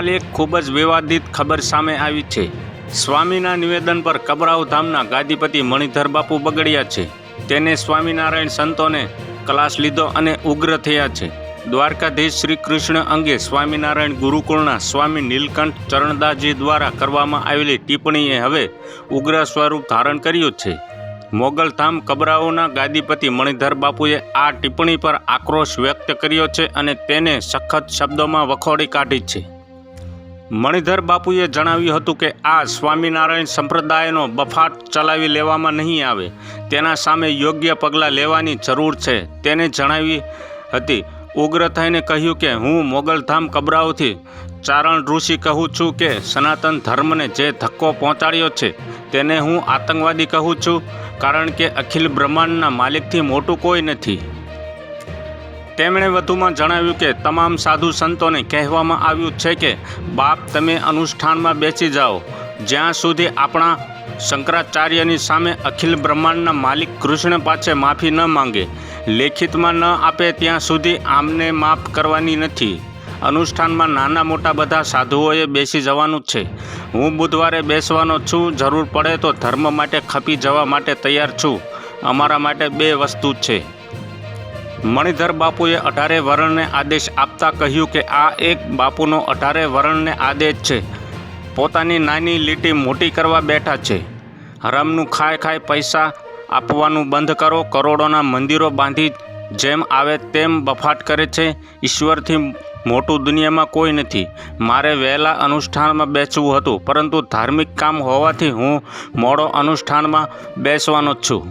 હાલ એક ખૂબ જ વિવાદિત ખબર સામે આવી છે। સ્વામીના નિવેદન પર કબરાઉ ધામના ગાદીપતિ મણિધર બાપુ બગડ્યા છે। તેને સ્વામિનારાયણ સંતોને ક્લાસ લીધો અને ઉગ્ર થયા છે। દ્વારકાધીશ શ્રી કૃષ્ણ અંગે સ્વામિનારાયણ ગુરુકુળના સ્વામી નીલકંઠ ચરણદાસજી દ્વારા કરવામાં આવેલી ટિપ્પણીએ હવે ઉગ્ર સ્વરૂપ ધારણ કર્યું છે। મોગલધામ કબરાઓના ગાદીપતિ મણિધર બાપુએ આ ટિપ્પણી પર આક્રોશ વ્યક્ત કર્યો છે અને તેને સખત શબ્દોમાં વખોડી કાઢી છે। મણિધર બાપુએ જણાવ્યું હતું કે આ સ્વામિનારાયણ સંપ્રદાયનો બફાટ ચલાવી લેવામાં નહીં આવે, તેના સામે યોગ્ય પગલાં લેવાની જરૂર છે। તેને જણાવી હતી। ઉગ્ર થઈને કહ્યું કે હું મોગલધામ કબરાઓથી ચારણ ઋષિ કહું છું કે સનાતન ધર્મને જે ધક્કો પહોંચાડ્યો છે તેને હું આતંકવાદી કહું છું, કારણ કે અખિલ બ્રહ્માંડના માલિકથી મોટું કોઈ નથી। તેમણે વધુમાં જણાવ્યું કે તમામ સાધુ સંતોને કહેવામાં આવ્યું છે કે બાપ તમે અનુષ્ઠાનમાં બેસી જાઓ, જ્યાં સુધી આપણા શંકરાચાર્યની સામે અખિલ બ્રહ્માંડના માલિક કૃષ્ણ પાસે માફી ન માંગે, લેખિતમાં ન આપે ત્યાં સુધી આમને માફ કરવાની નથી। અનુષ્ઠાનમાં નાના મોટા બધા સાધુઓએ બેસી જવાનું છે। હું બુધવારે બેસવાનો છું, જરૂર પડે તો ધર્મ માટે ખપી જવા માટે તૈયાર છું। અમારા માટે બે વસ્તુ છે। મણિધર બાપુએ 18 વર્ણને આદેશ આપતા કહ્યું કે આ એક બાપુનો 18 વર્ણને આદેશ છે। પોતાની નાની લીટી મોટી કરવા બેઠા છે। હરામનું ખાઈ પૈસા આપવાનું બંધ કરો, કરોડોના મંદિરો બાંધી જેમ આવે તેમ બફાટ કરે છે। ઈશ્વરથી મોટું દુનિયામાં કોઈ નથી। મારે વહેલા અનુષ્ઠાનમાં બેસવું હતું, પરંતુ ધાર્મિક કામ હોવાથી હું મોડો અનુષ્ઠાનમાં બેસવાનો છું।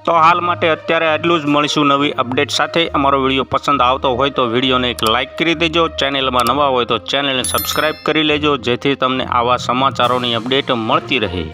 તો હાલ માટે અત્યારે આટલું જ। મળીશું નવી અપડેટ સાથે। અમારો વિડીયો પસંદ આવતો હોય તો વિડીયોને એક લાઇક કરી દેજો। ચેનલમાં નવા હોય તો ચેનલને સબસ્ક્રાઈબ કરી લેજો, જેથી તમને આવા સમાચારોની અપડેટ મળતી રહે।